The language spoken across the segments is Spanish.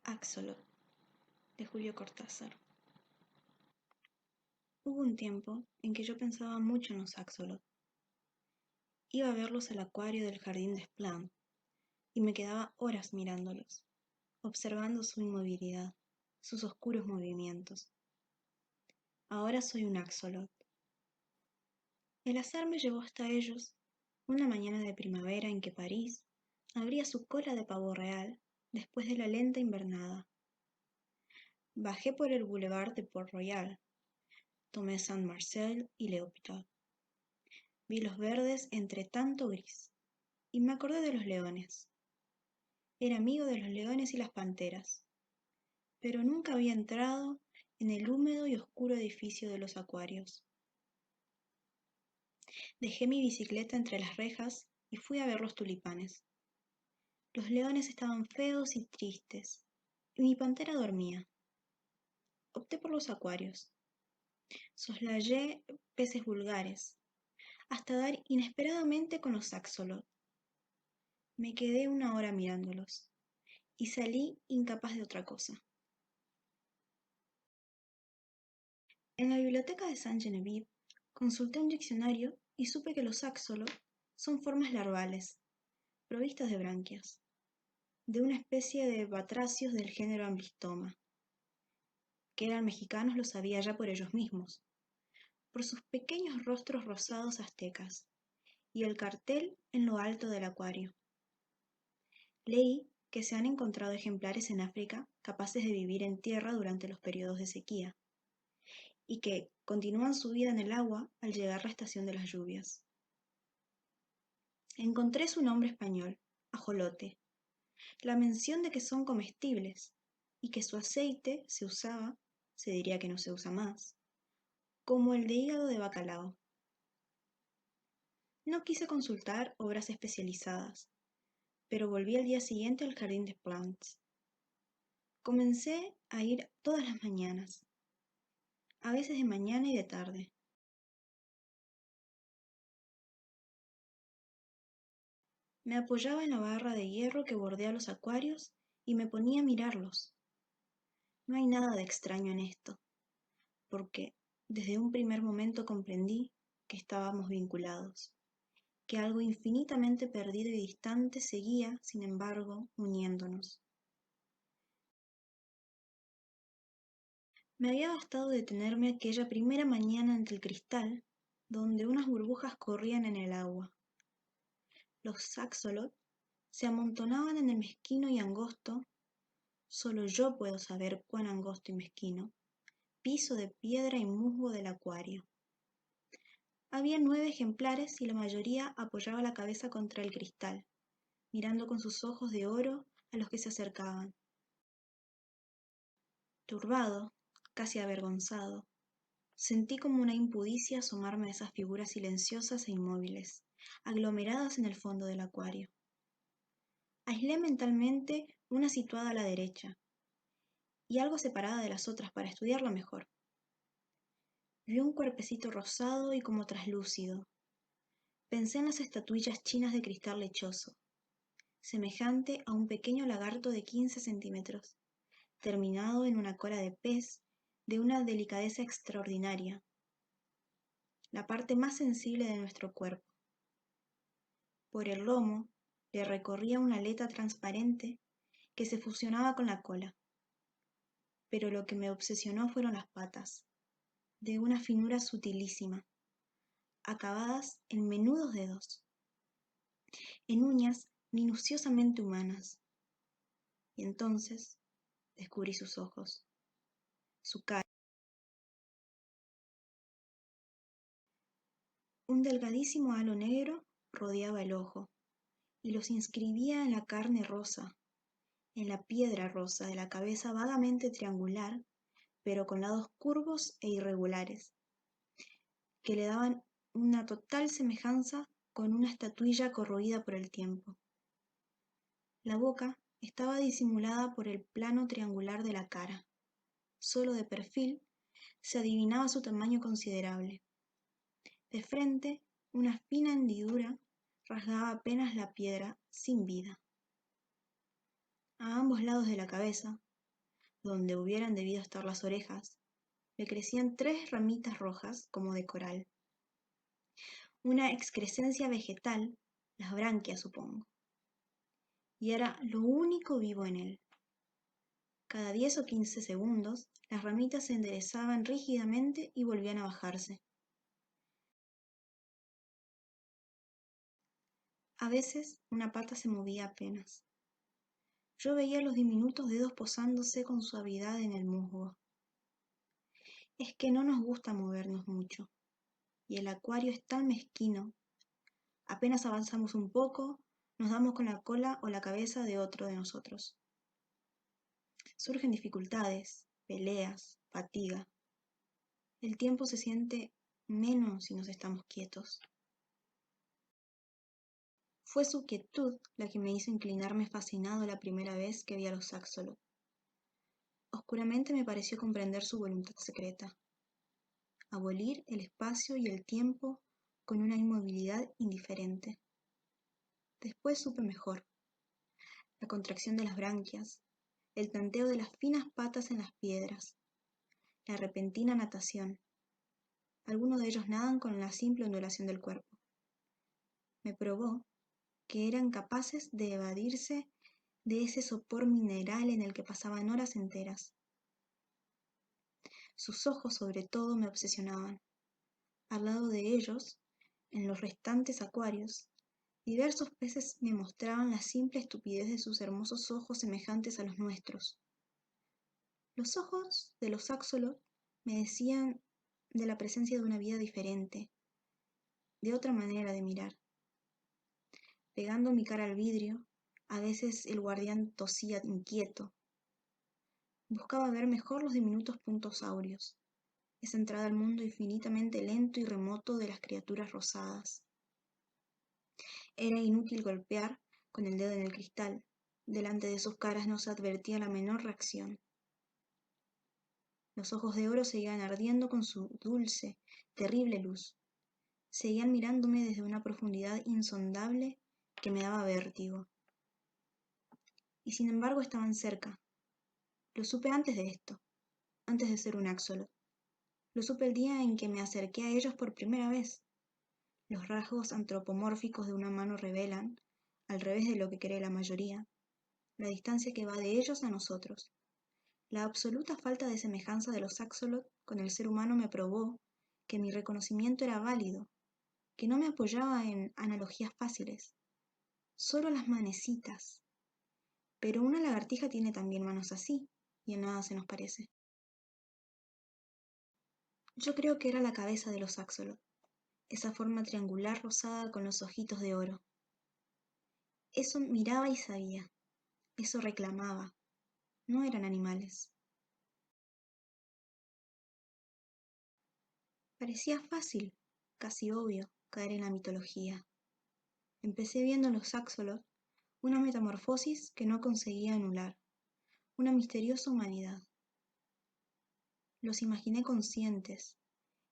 Axolot, de Julio Cortázar. Hubo un tiempo en que yo pensaba mucho en los axolot. Iba a verlos al acuario del jardín de Splan y me quedaba horas mirándolos, observando su inmovilidad, sus oscuros movimientos. Ahora soy un axolot. El azar me llevó hasta ellos una mañana de primavera en que París abría su cola de pavo real después de la lenta invernada. Bajé por el boulevard de Port-Royal, tomé Saint-Marcel y l'Hôpital. Vi los verdes entre tanto gris y me acordé de los leones. Era amigo de los leones y las panteras, pero nunca había entrado en el húmedo y oscuro edificio de los acuarios. Dejé mi bicicleta entre las rejas y fui a ver los tulipanes. Los leones estaban feos y tristes, y mi pantera dormía. Opté por los acuarios. Soslayé peces vulgares, hasta dar inesperadamente con los axolot. Me quedé una hora mirándolos, y salí incapaz de otra cosa. En la biblioteca de Sainte-Geneviève consulté un diccionario y supe que los axolot son formas larvales, provistas de branquias, de una especie de batracios del género Amblystoma. Que eran mexicanos lo sabía ya por ellos mismos, por sus pequeños rostros rosados aztecas y el cartel en lo alto del acuario. Leí que se han encontrado ejemplares en África capaces de vivir en tierra durante los periodos de sequía y que continúan su vida en el agua al llegar la estación de las lluvias. Encontré su nombre español, ajolote, la mención de que son comestibles y que su aceite se usaba, se diría que no se usa más, como el de hígado de bacalao. No quise consultar obras especializadas, pero volví al día siguiente al jardín de Plants. Comencé a ir todas las mañanas, a veces de mañana y de tarde. Me apoyaba en la barra de hierro que bordea los acuarios y me ponía a mirarlos. No hay nada de extraño en esto, porque desde un primer momento comprendí que estábamos vinculados, que algo infinitamente perdido y distante seguía, sin embargo, uniéndonos. Me había bastado detenerme aquella primera mañana ante el cristal, donde unas burbujas corrían en el agua. Los axolot se amontonaban en el mezquino y angosto, solo yo puedo saber cuán angosto y mezquino, piso de piedra y musgo del acuario. Había 9 ejemplares y la mayoría apoyaba la cabeza contra el cristal, mirando con sus ojos de oro a los que se acercaban. Turbado, casi avergonzado, sentí como una impudicia asomarme a esas figuras silenciosas e inmóviles, aglomeradas en el fondo del acuario. Aislé mentalmente una situada a la derecha y algo separada de las otras para estudiarla mejor. Vi un cuerpecito rosado y como traslúcido. Pensé en las estatuillas chinas de cristal lechoso, semejante a un pequeño lagarto de 15 centímetros, terminado en una cola de pez de una delicadeza extraordinaria, la parte más sensible de nuestro cuerpo. Por el lomo le recorría una aleta transparente que se fusionaba con la cola, pero lo que me obsesionó fueron las patas, de una finura sutilísima, acabadas en menudos dedos, en uñas minuciosamente humanas. Y entonces descubrí sus ojos, su cara. Un delgadísimo halo negro rodeaba el ojo y los inscribía en la carne rosa, en la piedra rosa de la cabeza vagamente triangular, pero con lados curvos e irregulares, que le daban una total semejanza con una estatuilla corroída por el tiempo. La boca estaba disimulada por el plano triangular de la cara. Solo de perfil se adivinaba su tamaño considerable. De frente, una fina hendidura rasgaba apenas la piedra sin vida. A ambos lados de la cabeza, donde hubieran debido estar las orejas, le crecían 3 ramitas rojas como de coral. Una excrescencia vegetal, las branquias supongo. Y era lo único vivo en él. Cada 10 o 15 segundos, las ramitas se enderezaban rígidamente y volvían a bajarse. A veces una pata se movía apenas. Yo veía los diminutos dedos posándose con suavidad en el musgo. Es que no nos gusta movernos mucho, y el acuario es tan mezquino. Apenas avanzamos un poco, nos damos con la cola o la cabeza de otro de nosotros. Surgen dificultades, peleas, fatiga. El tiempo se siente menos si nos estamos quietos. Fue su quietud la que me hizo inclinarme fascinado la primera vez que vi a los Axolotl. Oscuramente me pareció comprender su voluntad secreta: abolir el espacio y el tiempo con una inmovilidad indiferente. Después supe mejor: la contracción de las branquias, el tanteo de las finas patas en las piedras, la repentina natación. Algunos de ellos nadan con la simple ondulación del cuerpo. Me probó que eran capaces de evadirse de ese sopor mineral en el que pasaban horas enteras. Sus ojos sobre todo me obsesionaban. Al lado de ellos, en los restantes acuarios, diversos peces me mostraban la simple estupidez de sus hermosos ojos semejantes a los nuestros. Los ojos de los Axolotl me decían de la presencia de una vida diferente, de otra manera de mirar. Pegando mi cara al vidrio, a veces el guardián tosía inquieto. Buscaba ver mejor los diminutos puntos áureos, esa entrada al mundo infinitamente lento y remoto de las criaturas rosadas. Era inútil golpear con el dedo en el cristal. Delante de sus caras no se advertía la menor reacción. Los ojos de oro seguían ardiendo con su dulce, terrible luz. Seguían mirándome desde una profundidad insondable que me daba vértigo. Y sin embargo estaban cerca. Lo supe antes de esto, antes de ser un Axolotl. Lo supe el día en que me acerqué a ellos por primera vez. Los rasgos antropomórficos de una mano revelan, al revés de lo que cree la mayoría, la distancia que va de ellos a nosotros. La absoluta falta de semejanza de los Axolotl con el ser humano me probó que mi reconocimiento era válido, que no me apoyaba en analogías fáciles, solo las manecitas. Pero una lagartija tiene también manos así, y en nada se nos parece. Yo creo que era la cabeza de los Axolotl, esa forma triangular rosada con los ojitos de oro. Eso miraba y sabía, eso reclamaba. No eran animales. Parecía fácil, casi obvio, caer en la mitología. Empecé viendo en los Axolotl una metamorfosis que no conseguía anular, una misteriosa humanidad. Los imaginé conscientes,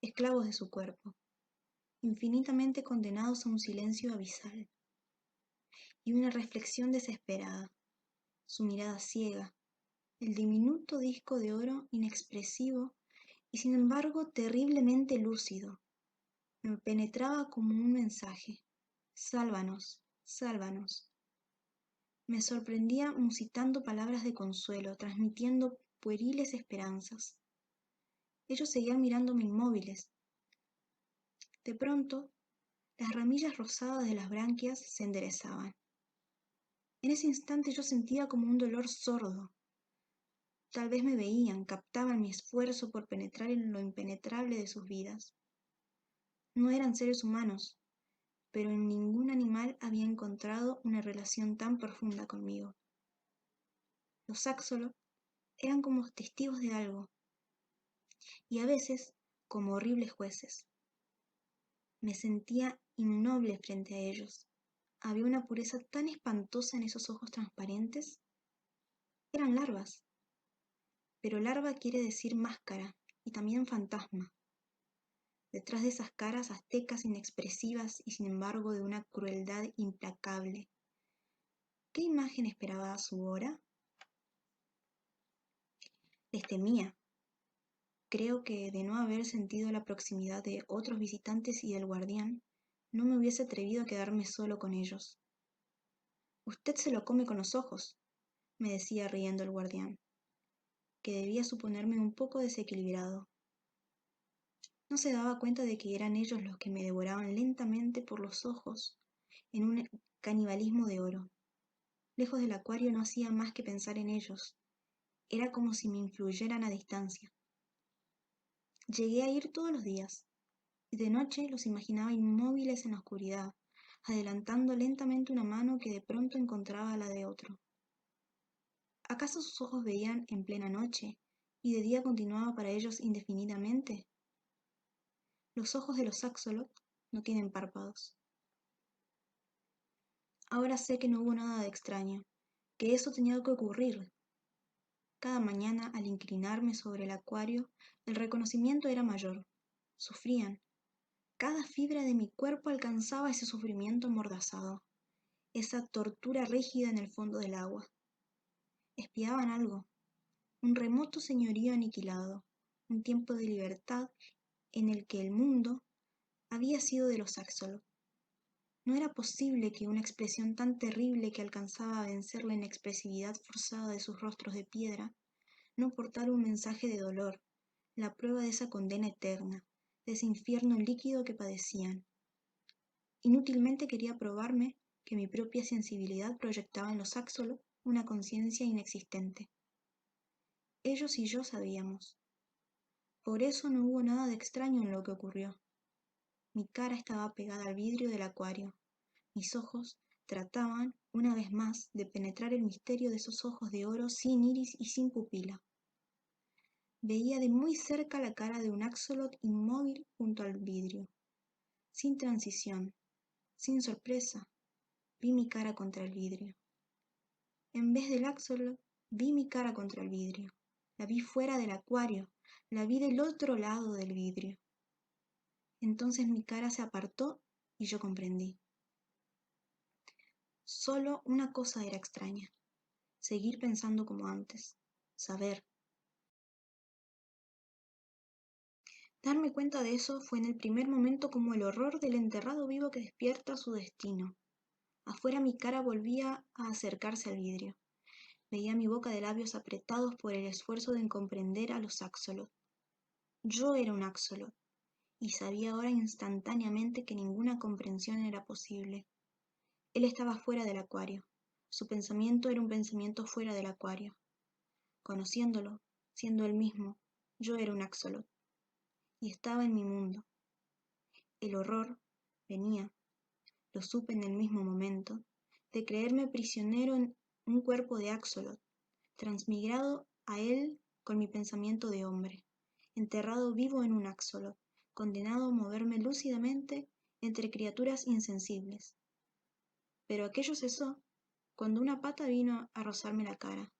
esclavos de su cuerpo, infinitamente condenados a un silencio abisal, y una reflexión desesperada, su mirada ciega, el diminuto disco de oro inexpresivo y sin embargo terriblemente lúcido, me penetraba como un mensaje: sálvanos, sálvanos. Me sorprendía musitando palabras de consuelo, transmitiendo pueriles esperanzas. Ellos seguían mirándome inmóviles. De pronto, las ramillas rosadas de las branquias se enderezaban. En ese instante yo sentía como un dolor sordo. Tal vez me veían, captaban mi esfuerzo por penetrar en lo impenetrable de sus vidas. No eran seres humanos, pero en ningún animal había encontrado una relación tan profunda conmigo. Los Axolotl eran como testigos de algo, y a veces como horribles jueces. Me sentía innoble frente a ellos. Había una pureza tan espantosa en esos ojos transparentes. Eran larvas, pero larva quiere decir máscara y también fantasma. Detrás de esas caras aztecas inexpresivas y sin embargo de una crueldad implacable. ¿Qué imagen esperaba a su hora? Les temía. Creo que de no haber sentido la proximidad de otros visitantes y del guardián, no me hubiese atrevido a quedarme solo con ellos. Usted se lo come con los ojos, me decía riendo el guardián, que debía suponerme un poco desequilibrado. No se daba cuenta de que eran ellos los que me devoraban lentamente por los ojos en un canibalismo de oro. Lejos del acuario no hacía más que pensar en ellos. Era como si me influyeran a distancia. Llegué a ir todos los días, y de noche los imaginaba inmóviles en la oscuridad, adelantando lentamente una mano que de pronto encontraba la de otro. ¿Acaso sus ojos veían en plena noche, y de día continuaba para ellos indefinidamente? Los ojos de los Axolot no tienen párpados. Ahora sé que no hubo nada de extraño, que eso tenía que ocurrir. Cada mañana, al inclinarme sobre el acuario, el reconocimiento era mayor. Sufrían. Cada fibra de mi cuerpo alcanzaba ese sufrimiento amordazado, esa tortura rígida en el fondo del agua. Espiaban algo, un remoto señorío aniquilado, un tiempo de libertad en el que el mundo había sido de los Axolot. No era posible que una expresión tan terrible que alcanzaba a vencer la inexpresividad forzada de sus rostros de piedra no portara un mensaje de dolor, la prueba de esa condena eterna, de ese infierno líquido que padecían. Inútilmente quería probarme que mi propia sensibilidad proyectaba en los Axolot una conciencia inexistente. Ellos y yo sabíamos. Por eso no hubo nada de extraño en lo que ocurrió. Mi cara estaba pegada al vidrio del acuario. Mis ojos trataban, una vez más, de penetrar el misterio de esos ojos de oro sin iris y sin pupila. Veía de muy cerca la cara de un axolot inmóvil junto al vidrio. Sin transición, sin sorpresa, vi mi cara contra el vidrio. En vez del axolot, vi mi cara contra el vidrio. La vi fuera del acuario, la vi del otro lado del vidrio. Entonces mi cara se apartó y yo comprendí. Solo una cosa era extraña: seguir pensando como antes, saber. Darme cuenta de eso fue en el primer momento como el horror del enterrado vivo que despierta su destino. Afuera mi cara volvía a acercarse al vidrio. Veía mi boca de labios apretados por el esfuerzo de comprender a los Axolot. Yo era un Axolot, y sabía ahora instantáneamente que ninguna comprensión era posible. Él estaba fuera del acuario. Su pensamiento era un pensamiento fuera del acuario. Conociéndolo, siendo él mismo, yo era un Axolot, y estaba en mi mundo. El horror venía, lo supe en el mismo momento, de creerme prisionero en un cuerpo de Axolot, transmigrado a él con mi pensamiento de hombre, enterrado vivo en un Axolot, condenado a moverme lúcidamente entre criaturas insensibles. Pero aquello cesó cuando una pata vino a rozarme la cara,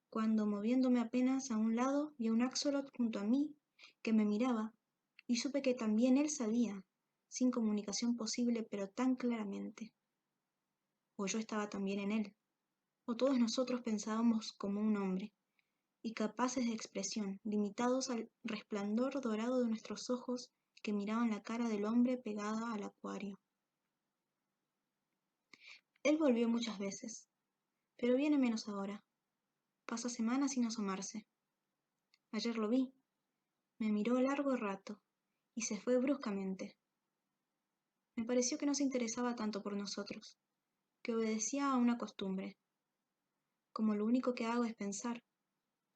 cuando, moviéndome apenas a un lado, vi a un Axolot junto a mí que me miraba, y supe que también él sabía, sin comunicación posible pero tan claramente. O yo estaba también en él, o todos nosotros pensábamos como un hombre, y capaces de expresión, limitados al resplandor dorado de nuestros ojos que miraban la cara del hombre pegada al acuario. Él volvió muchas veces, pero viene menos ahora. Pasa semanas sin asomarse. Ayer lo vi, me miró largo rato, y se fue bruscamente. Me pareció que no se interesaba tanto por nosotros, que obedecía a una costumbre. Como lo único que hago es pensar,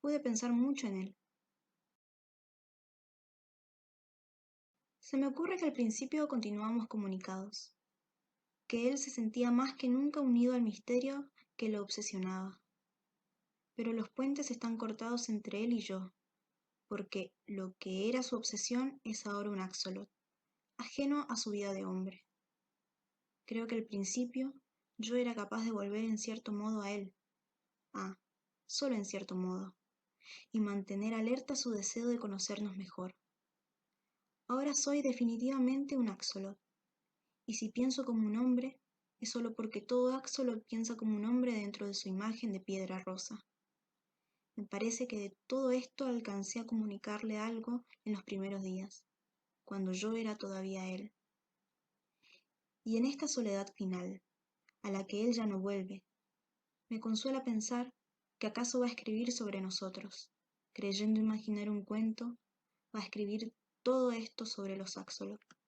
pude pensar mucho en él. Se me ocurre que al principio continuamos comunicados, que él se sentía más que nunca unido al misterio que lo obsesionaba. Pero los puentes están cortados entre él y yo, porque lo que era su obsesión es ahora un axolot, ajeno a su vida de hombre. Creo que al principio yo era capaz de volver en cierto modo a él, solo en cierto modo, y mantener alerta su deseo de conocernos mejor. Ahora soy definitivamente un axolot, y si pienso como un hombre, es solo porque todo axolot piensa como un hombre dentro de su imagen de piedra rosa. Me parece que de todo esto alcancé a comunicarle algo en los primeros días, cuando yo era todavía él. Y en esta soledad final, a la que él ya no vuelve, me consuela pensar que acaso va a escribir sobre nosotros, creyendo imaginar un cuento, va a escribir todo esto sobre los Axolotl.